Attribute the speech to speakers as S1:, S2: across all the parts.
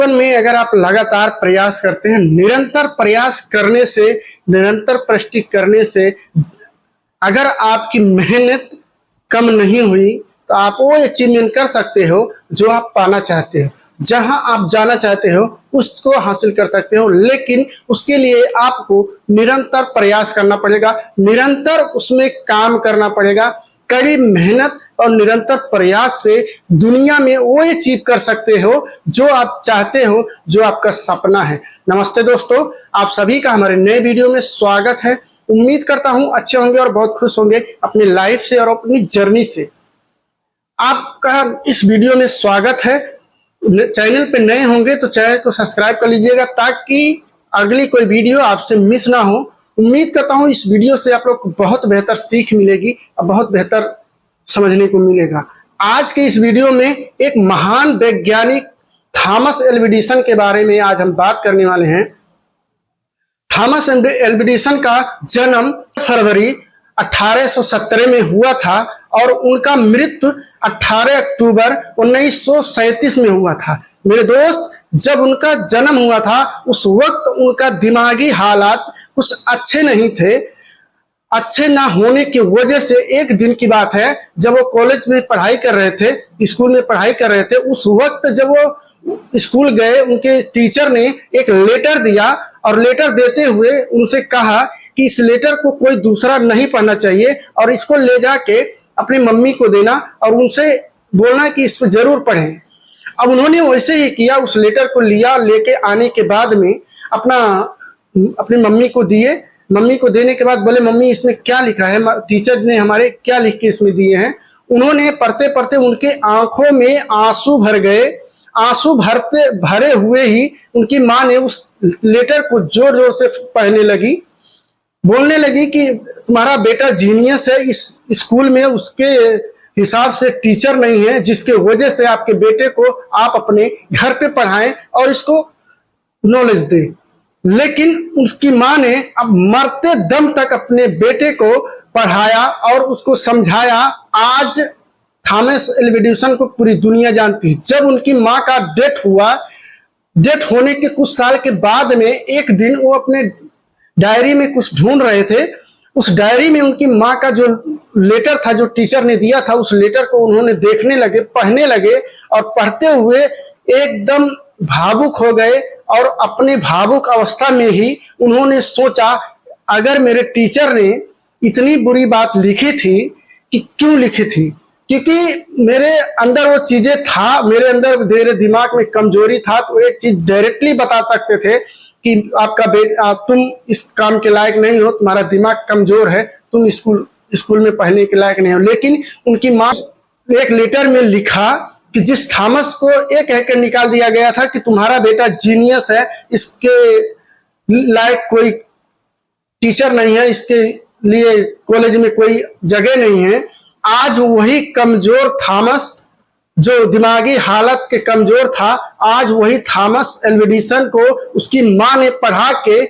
S1: जीवन में अगर आप लगातार प्रयास करते हैं, निरंतर प्रयास करने से, निरंतर प्रैक्टिस करने से अगर आपकी मेहनत कम नहीं हुई तो आप वो अचीवमेंट कर सकते हो जो आप पाना चाहते हो, जहां आप जाना चाहते हो उसको हासिल कर सकते हो। लेकिन उसके लिए आपको निरंतर प्रयास करना पड़ेगा, निरंतर उसमें काम करना पड़ेगा। कड़ी मेहनत और निरंतर प्रयास से दुनिया में वो अचीव कर सकते हो जो आप चाहते हो, जो आपका सपना है। नमस्ते दोस्तों, आप सभी का हमारे नए वीडियो में स्वागत है। उम्मीद करता हूं अच्छे होंगे और बहुत खुश होंगे अपनी लाइफ से और अपनी जर्नी से। आपका इस वीडियो में स्वागत है। चैनल पे नए होंगे तो चैनल को सब्सक्राइब कर लीजिएगा ताकि अगली कोई वीडियो आपसे मिस ना हो। उम्मीद करता हूं इस वीडियो से आप लोग को बहुत बेहतर सीख मिलेगी और बहुत बेहतर समझने को मिलेगा। आज के इस वीडियो में एक महान वैज्ञानिक थॉमस एल्वा एडिसन के बारे में आज हम बात करने वाले हैं। थॉमस एल्वा एडिसन का जन्म फरवरी 1817 में हुआ था और उनका मृत्यु 18 अक्टूबर 1937 में हुआ था। मेरे दोस्त, जब उनका जन्म हुआ था उस वक्त उनका दिमागी हालात कुछ अच्छे नहीं थे। अच्छे ना होने की वजह से एक दिन की बात है, जब वो कॉलेज में पढ़ाई कर रहे थे, स्कूल में पढ़ाई कर रहे थे, उस वक्त जब वो स्कूल गए, उनके टीचर ने एक लेटर दिया और लेटर देते हुए उनसे कहा कि इस लेटर को कोई दूसरा नहीं पढ़ना चाहिए और इसको ले जाके अपनी मम्मी को देना और उनसे बोलना कि इसको जरूर पढ़ें। अब उन्होंने वैसे ही किया, उस लेटर को लिया, लेके आने के बाद में अपनी मम्मी को दिए। मम्मी को देने के बाद बोले, मम्मी इसमें क्या लिखा है, टीचर ने हमारे क्या लिख के इसमें दिए हैं। उन्होंने पढ़ते पढ़ते उनके आंखों में आंसू भर गए। आंसू भरे हुए ही उनकी माँ ने उस लेटर को जोर जोर से पढ़ने लगी, बोलने लगी कि तुम्हारा बेटा जीनियस है, इस स्कूल में उसके हिसाब से टीचर नहीं है, जिसके वजह से आपके बेटे को आप अपने घर पे पढ़ाएं और इसको नॉलेज दें। लेकिन उसकी माँ ने अब मरते दम तक अपने बेटे को पढ़ाया और उसको समझाया। आज थॉमस एल्वा एडिसन को पूरी दुनिया जानती है। जब उनकी माँ का डेथ हुआ, डेथ होने के कुछ साल के बाद में एक दिन वो अपने डायरी में कुछ ढूंढ रहे थे। उस डायरी में उनकी माँ का जो लेटर था, जो टीचर ने दिया था, उस लेटर को उन्होंने देखने लगे, पढ़ने लगे और पढ़ते हुए एकदम भावुक हो गए। और अपने भावुक अवस्था में ही उन्होंने सोचा, अगर मेरे टीचर ने इतनी बुरी बात लिखी थी कि क्यों लिखी थी, क्योंकि मेरे अंदर वो चीजें था, मेरे अंदर, मेरे दिमाग में कमजोरी था, तो एक चीज डायरेक्टली बता सकते थे कि तुम इस काम के लायक नहीं हो, तुम्हारा दिमाग कमजोर है, तुम स्कूल में पढ़ने के लायक नहीं हो। लेकिन उनकी माँ एक लेटर में लिखा कि जिस थॉमस को एक कहकर निकाल दिया गया था कि तुम्हारा बेटा जीनियस है, इसके लायक कोई टीचर नहीं है, इसके लिए कॉलेज में कोई जगह नहीं है, आज वही कमजोर थॉमस, जो दिमागी हालत के कमजोर था, आज वही थॉमस एल्वा एडिसन को उसकी माँ ने पढ़ा के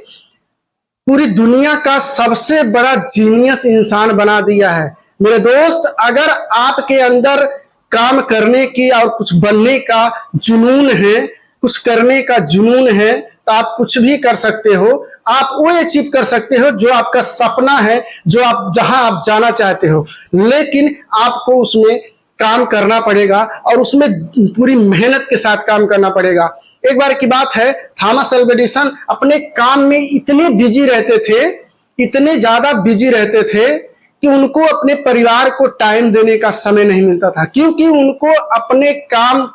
S1: पूरी दुनिया का सबसे बड़ा जीनियस इंसान बना दिया है। मेरे दोस्त, अगर आपके अंदर काम करने की और कुछ बनने का जुनून है, कुछ करने का जुनून है, तो आप कुछ भी कर सकते हो। आप वो अचीव कर सकते हो जो आपका सपना है, जो आप जहां आप जाना चाहते हो। लेकिन आपको उसमें काम करना पड़ेगा और उसमें पूरी मेहनत के साथ काम करना पड़ेगा। एक बार की बात है, थॉमस एल्वा एडिसन अपने काम में इतने बिजी रहते थे, इतने ज्यादा बिजी रहते थे कि उनको अपने परिवार को टाइम देने का समय नहीं मिलता था, क्योंकि उनको अपने काम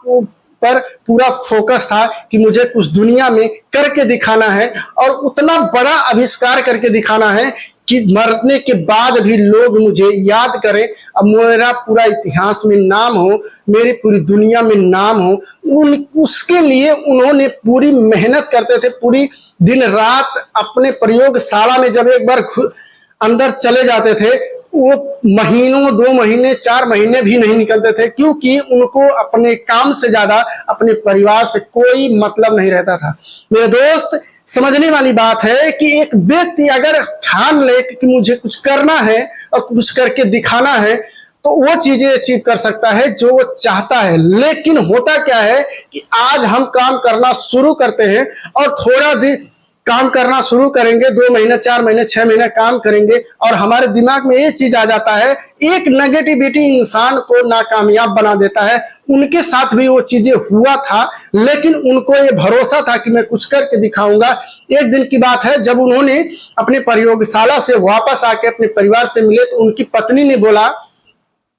S1: पर पूरा फोकस था कि मुझे कुछ दुनिया में करके दिखाना है और उतना बड़ा आविष्कार करके दिखाना है कि मरने के बाद भी लोग मुझे याद करें, अब मेरा पूरा इतिहास में नाम हो, मेरी पूरी दुनिया में नाम हो। उसके लिए उन्होंने पूरी मेहनत करते थे, पूरी दिन रात अपने प्रयोगशाला में जब एक बार अंदर चले जाते थे, वो महीनों, 2 महीने, 4 महीने भी नहीं निकलते थे, क्योंकि उनको अपने काम से ज्यादा अपने परिवार से कोई मतलब नहीं रहता था। मेरे दोस्त, समझने वाली बात है कि एक व्यक्ति अगर ठान ले कि मुझे कुछ करना है और कुछ करके दिखाना है, तो वो चीजें अचीव कर सकता है जो वो चाहता है। लेकिन होता क्या है कि आज हम काम करना शुरू करते हैं और थोड़ा दिन काम करना शुरू करेंगे, 2 महीने 4 महीने 6 महीने काम करेंगे और हमारे दिमाग में ये चीज आ जाता है, एक नेगेटिविटी इंसान को नाकामयाब बना देता है। उनके साथ भी वो चीजें हुआ था, लेकिन उनको ये भरोसा था कि मैं कुछ करके दिखाऊंगा। एक दिन की बात है, जब उन्होंने अपने प्रयोगशाला से वापस आके अपने परिवार से मिले तो उनकी पत्नी ने बोला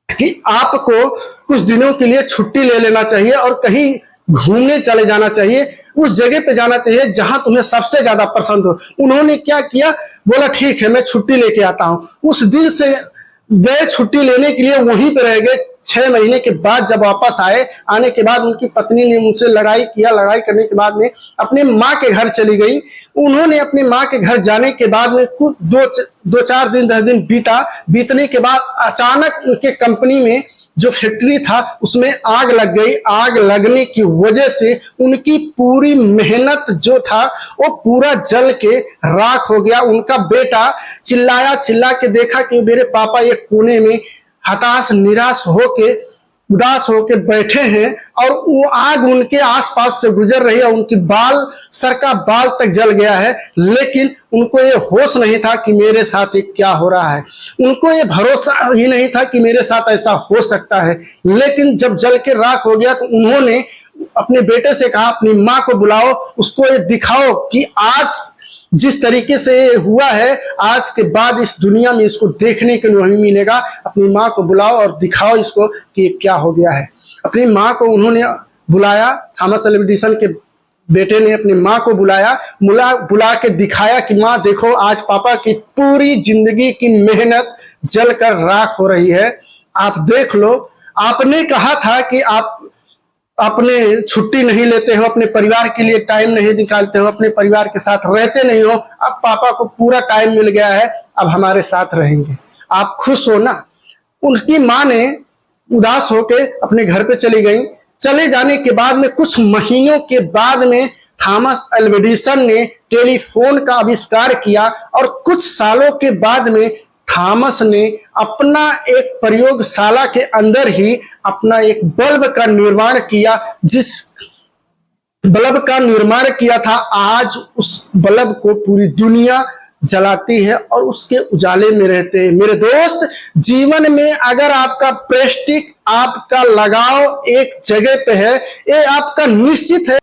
S1: कि आपको कुछ दिनों के लिए छुट्टी ले लेना चाहिए और कहीं घूमने चले जाना चाहिए, उस जगह पे जाना चाहिए जहां तुम्हें सबसे ज्यादा पसंद हो। उन्होंने क्या किया, बोला ठीक है मैं छुट्टी लेके आता हूं। उस दिन से गए छुट्टी लेने के लिए, वहीं पे रह गए। 6 महीने के बाद जब वापस आने के बाद उनकी पत्नी ने उनसे लड़ाई किया। लड़ाई करने के बाद में अपने माँ के घर चली गई। उन्होंने अपनी माँ के घर जाने के बाद में कुछ 2-4 दिन 10 दिन बीतने के बाद अचानक उनके कंपनी में जो फैक्ट्री था उसमें आग लग गई। आग लगने की वजह से उनकी पूरी मेहनत जो था वो पूरा जल के राख हो गया। उनका बेटा चिल्ला के देखा कि मेरे पापा एक कोने में हताश निराश होके उदास होके बैठे हैं और वो आग उनके आसपास से गुजर रही है। उनकी सर का बाल तक जल गया है, लेकिन उनको ये होश नहीं था कि मेरे साथ ये क्या हो रहा है। उनको ये भरोसा ही नहीं था कि मेरे साथ ऐसा हो सकता है। लेकिन जब जल के राख हो गया तो उन्होंने अपने बेटे से कहा, अपनी माँ को बुलाओ, उसको ये दिखाओ कि आज जिस तरीके से हुआ है, आज के बाद इस दुनिया में इसको देखने के लिए नहीं मिलेगा। अपनी माँ को बुलाओ और दिखाओ इसको कि क्या हो गया है। अपनी माँ को उन्होंने बुलाया। थॉमस अल्वा एडिसन के बेटे ने अपनी माँ को बुला के दिखाया कि माँ देखो, आज पापा की पूरी जिंदगी की मेहनत जलकर राख हो रही है, आप देख लो। आपने कहा था कि आप अपने छुट्टी नहीं लेते हो, अपने परिवार के लिए टाइम नहीं निकालते हो, अपने परिवार के साथ रहते नहीं हो। अब पापा को पूरा टाइम मिल गया है, अब हमारे साथ रहेंगे, आप खुश हो ना। उनकी माँ ने उदास होके अपने घर पे चली गई। चले जाने के बाद में कुछ महीनों के बाद में थॉमस अल्वा एडिसन ने टेलीफोन का आविष्कार किया और कुछ सालों के बाद में थॉमस ने अपना एक प्रयोगशाला के अंदर ही अपना एक बल्ब का निर्माण किया। जिस बल्ब का निर्माण किया था, आज उस बल्ब को पूरी दुनिया जलाती है और उसके उजाले में रहते हैं। मेरे दोस्त, जीवन में अगर आपका प्रेस्टिज, आपका लगाव एक जगह पे है, ये आपका निश्चित है।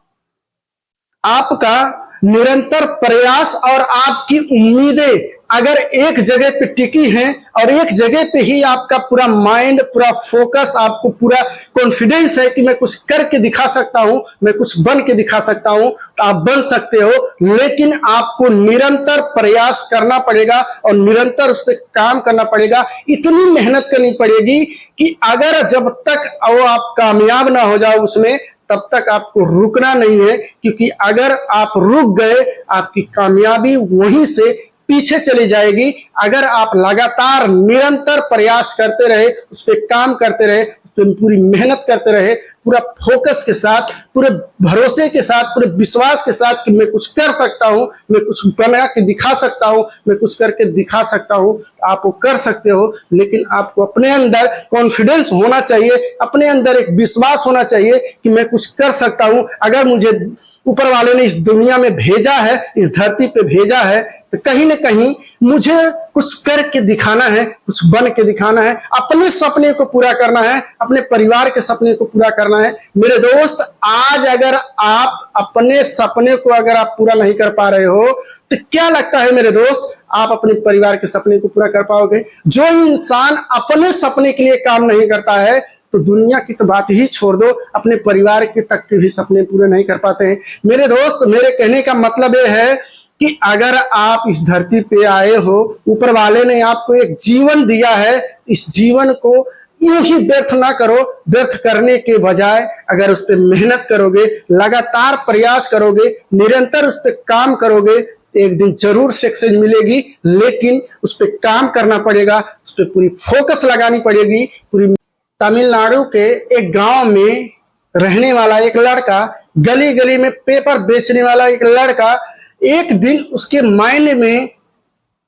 S1: आपका निरंतर प्रयास और आपकी उम्मीदें अगर एक जगह पे टिकी हैं और एक जगह पे ही आपका पूरा माइंड, पूरा फोकस, आपको पूरा कॉन्फिडेंस है कि मैं कुछ करके दिखा सकता हूं, मैं कुछ बन के दिखा सकता हूं, तो आप बन सकते हो। लेकिन आपको निरंतर प्रयास करना पड़ेगा और निरंतर उस पर काम करना पड़ेगा। इतनी मेहनत करनी पड़ेगी कि अगर जब तक वो आप कामयाब ना हो जाओ उसमें, तब तक आपको रुकना नहीं है। क्योंकि अगर आप रुक गए, आपकी कामयाबी वहीं से पीछे चली जाएगी। अगर आप लगातार निरंतर प्रयास करते रहे, उस पर काम करते रहे, उस पर पूरी मेहनत करते रहे, पूरा फोकस के साथ, पूरे भरोसे के साथ, पूरे विश्वास के साथ कि मैं कुछ कर सकता हूं, मैं कुछ बना के दिखा सकता हूं, मैं कुछ करके दिखा सकता हूं, आप वो कर सकते हो। लेकिन आपको अपने अंदर कॉन्फिडेंस होना चाहिए, अपने अंदर एक विश्वास होना चाहिए कि मैं कुछ कर सकता हूं। अगर मुझे ऊपर वाले ने इस दुनिया में भेजा है, इस धरती पे भेजा है, तो कहीं न कहीं मुझे कुछ करके दिखाना है, कुछ बन के दिखाना है, अपने सपने को पूरा करना है, अपने परिवार के सपने को पूरा करना है। मेरे दोस्त, आज अगर आप अपने सपने को अगर आप पूरा नहीं कर पा रहे हो, तो क्या लगता है मेरे दोस्त, आप अपने परिवार के सपने को पूरा कर पाओगे? जो इंसान अपने सपने के लिए काम नहीं करता है, तो दुनिया की तो बात ही छोड़ दो, अपने परिवार के तक के भी सपने पूरे नहीं कर पाते हैं। मेरे दोस्त, मेरे कहने का मतलब ये है कि अगर आप इस धरती पे आए हो, ऊपर वाले ने आपको एक जीवन दिया है, इस जीवन को यूं ही व्यर्थ ना करो। व्यर्थ करने के बजाय अगर उस पर मेहनत करोगे, लगातार प्रयास करोगे, निरंतर उस पर काम करोगे, तो एक दिन जरूर सक्सेस मिलेगी। लेकिन उस पर काम करना पड़ेगा, उस पर पूरी फोकस लगानी पड़ेगी। पूरी तमिलनाडु के एक गांव में रहने वाला एक लड़का, गली गली में पेपर बेचने वाला एक लड़का, एक दिन उसके माइंड में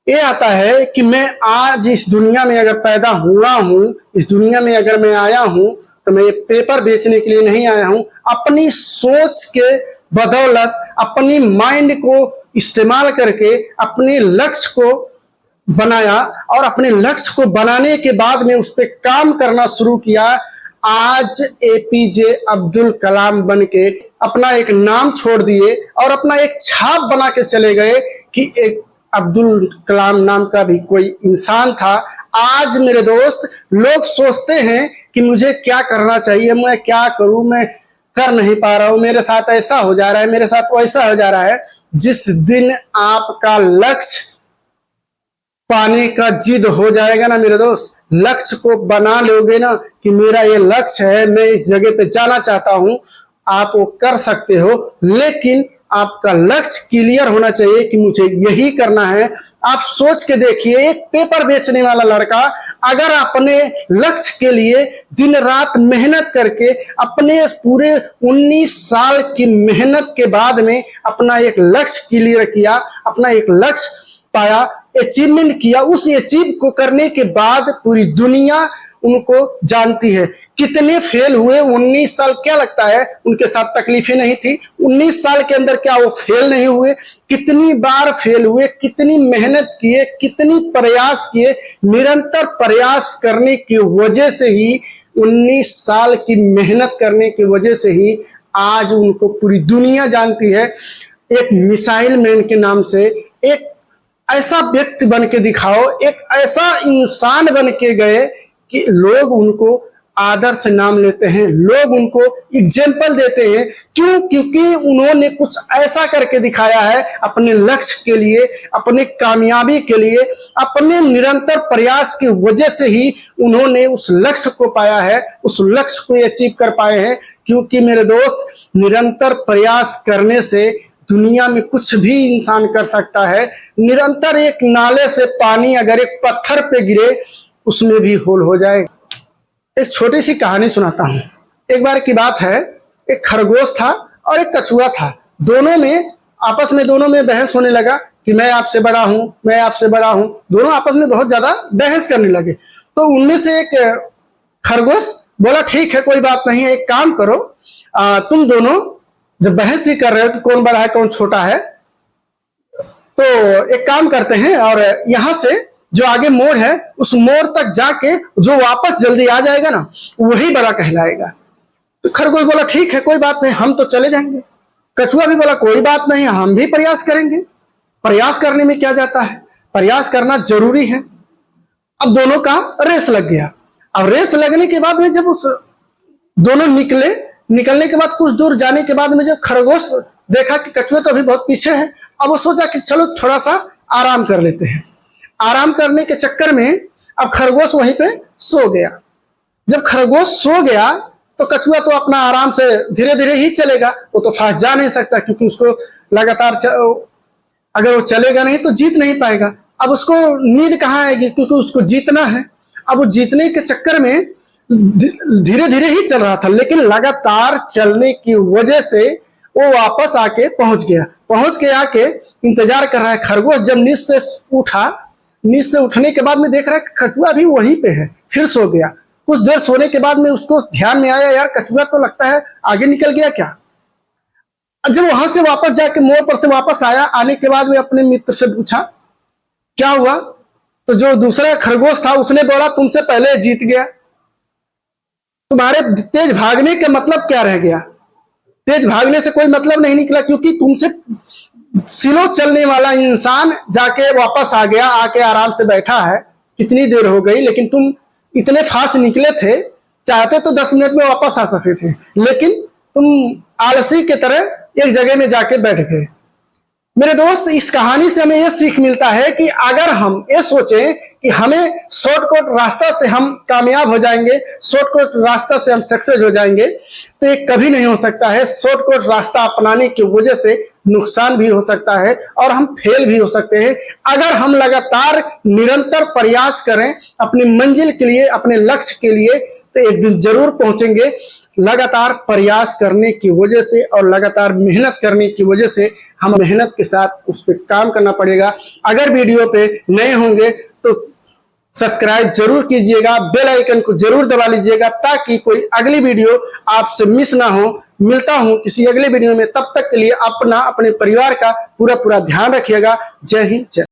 S1: ये आता है कि मैं आज इस दुनिया में अगर पैदा हुआ हूं, इस दुनिया में अगर मैं आया हूं, तो मैं ये पेपर बेचने के लिए नहीं आया हूं। अपनी सोच के बदौलत, अपनी माइंड को इस्तेमाल करके अपने लक्ष्य को बनाया, और अपने लक्ष्य को बनाने के बाद में उस पर काम करना शुरू किया। आज एपीजे अब्दुल कलाम बन के अपना एक नाम छोड़ दिए और अपना एक छाप बना के चले गए कि एक अब्दुल कलाम नाम का भी कोई इंसान था। आज मेरे दोस्त, लोग सोचते हैं कि मुझे क्या करना चाहिए, मैं क्या करूं, मैं कर नहीं पा रहा हूं, मेरे साथ ऐसा हो जा रहा है, मेरे साथ वैसा हो जा रहा है। जिस दिन आपका लक्ष्य पाने का जिद हो जाएगा ना मेरे दोस्त, लक्ष्य को बना लोगे ना कि मेरा ये लक्ष्य है, मैं इस जगह पे जाना चाहता हूं, आप वो कर सकते हो। लेकिन आपका लक्ष्य क्लियर होना चाहिए कि मुझे यही करना है। आप सोच के देखिए, एक पेपर बेचने वाला लड़का अगर अपने लक्ष्य के लिए दिन रात मेहनत करके अपने पूरे 19 साल की मेहनत के बाद में अपना एक लक्ष्य क्लियर किया, अपना एक लक्ष्य पाया, अचीवमेंट किया, उस अचीव को करने के बाद पूरी दुनिया उनको जानती है। कितने फेल हुए 19 साल, क्या लगता है उनके साथ तकलीफें नहीं थी? 19 साल के अंदर क्या वो फेल नहीं हुए? कितनी बार फेल हुए, कितनी मेहनत किए, कितनी प्रयास किए। निरंतर प्रयास करने की वजह से ही, 19 साल की मेहनत करने की वजह से ही आज उनको पूरी दुनिया जानती है। एक मिसाइल मैन के नाम से एक ऐसा व्यक्ति बन के दिखाओ, एक ऐसा इंसान बन के गए कि लोग उनको आदर्श नाम लेते हैं, लोग उनको एग्जाम्पल देते हैं। क्यों? क्योंकि उन्होंने कुछ ऐसा करके दिखाया है अपने लक्ष्य के लिए, अपने कामयाबी के लिए, अपने निरंतर प्रयास की वजह से ही उन्होंने उस लक्ष्य को पाया है, उस लक्ष्य को अचीव कर पाए हैं। क्योंकि मेरे दोस्त, निरंतर प्रयास करने से दुनिया में कुछ भी इंसान कर सकता है। निरंतर एक नाले से पानी अगर एक पत्थर पे गिरे, उसमें भी होल हो जाएगा। एक छोटी सी कहानी सुनाता हूं। एक बार की बात है, एक खरगोश था और एक कछुआ था। आपस में दोनों में बहस होने लगा कि मैं आपसे बड़ा हूं, मैं आपसे बड़ा हूं। दोनों आपस में बहुत ज्यादा बहस करने लगे। तो उनमें से एक खरगोश बोला, ठीक है, कोई बात नहीं है, एक काम करो, तुम दोनों जब बहस ही कर रहे हो कि कौन बड़ा है कौन छोटा है, तो एक काम करते हैं, और यहां से जो आगे मोड़ है उस मोड़ तक जाके जो वापस जल्दी आ जाएगा ना, वही बड़ा कहलाएगा। तो खरगोश बोला, ठीक है, कोई बात नहीं, हम तो चले जाएंगे। कछुआ भी बोला, कोई बात नहीं, हम भी प्रयास करेंगे। प्रयास करने में क्या जाता है, प्रयास करना जरूरी है। अब दोनों का रेस लग गया। अब रेस लगने के बाद में जब उस दोनों निकलने के बाद कुछ दूर जाने के बाद में जब खरगोश देखा कि कछुआ तो अभी बहुत पीछे है, अब वो सोचा कि चलो थोड़ा सा आराम कर लेते हैं। आराम करने के चक्कर में अब खरगोश वहीं पे सो गया। जब खरगोश सो गया तो कछुआ तो अपना आराम से धीरे धीरे ही चलेगा, वो तो फास्ट जा नहीं सकता, क्योंकि उसको लगातार अगर वो चलेगा नहीं तो जीत नहीं पाएगा। अब उसको नींद कहाँ आएगी, क्योंकि उसको जीतना है। अब वो जीतने के चक्कर में धीरे धीरे ही चल रहा था, लेकिन लगातार चलने की वजह से वो वापस आके पहुंच गया। आके इंतजार कर रहा है। खरगोश जब नींद से उठा, नींद से उठने के बाद में देख रहा है कि कछुआ भी वहीं पे है, फिर सो गया। कुछ देर सोने के बाद में उसको ध्यान में आया, यार कछुआ तो लगता है आगे निकल गया क्या। जब वहां से वापस जाके मोड़ पर से वापस आया, आने के बाद में अपने मित्र से पूछा क्या हुआ, तो जो दूसरा खरगोश था उसने बोला, तुमसे पहले जीत गया। तुम्हारे तेज भागने का मतलब क्या रह गया? तेज भागने से कोई मतलब नहीं निकला, क्योंकि तुमसे स्लो चलने वाला इंसान जाके वापस आ गया, आके आराम से बैठा है। कितनी देर हो गई, लेकिन तुम इतने फास्ट निकले थे, चाहते तो 10 मिनट में वापस आ सकते थे, लेकिन तुम आलसी के तरह एक जगह में जाके बैठ गए। मेरे दोस्त, इस कहानी से हमें यह सीख मिलता है कि अगर हम ये सोचें कि हमें शॉर्टकट रास्ता से हम कामयाब हो जाएंगे, शॉर्टकट रास्ता से हम सक्सेस हो जाएंगे, तो ये कभी नहीं हो सकता है। शॉर्टकट रास्ता अपनाने की वजह से नुकसान भी हो सकता है और हम फेल भी हो सकते हैं। अगर हम लगातार निरंतर प्रयास करें अपनी मंजिल के लिए, अपने लक्ष्य के लिए, तो एक दिन जरूर पहुंचेंगे। लगातार प्रयास करने की वजह से और लगातार मेहनत करने की वजह से हम मेहनत के साथ उस पर काम करना पड़ेगा। अगर वीडियो पे नए होंगे तो सब्सक्राइब जरूर कीजिएगा, बेल आइकन को जरूर दबा लीजिएगा ताकि कोई अगली वीडियो आपसे मिस ना हो। मिलता हूं किसी अगले वीडियो में, तब तक के लिए अपना अपने परिवार का पूरा ध्यान रखिएगा। जय हिंद।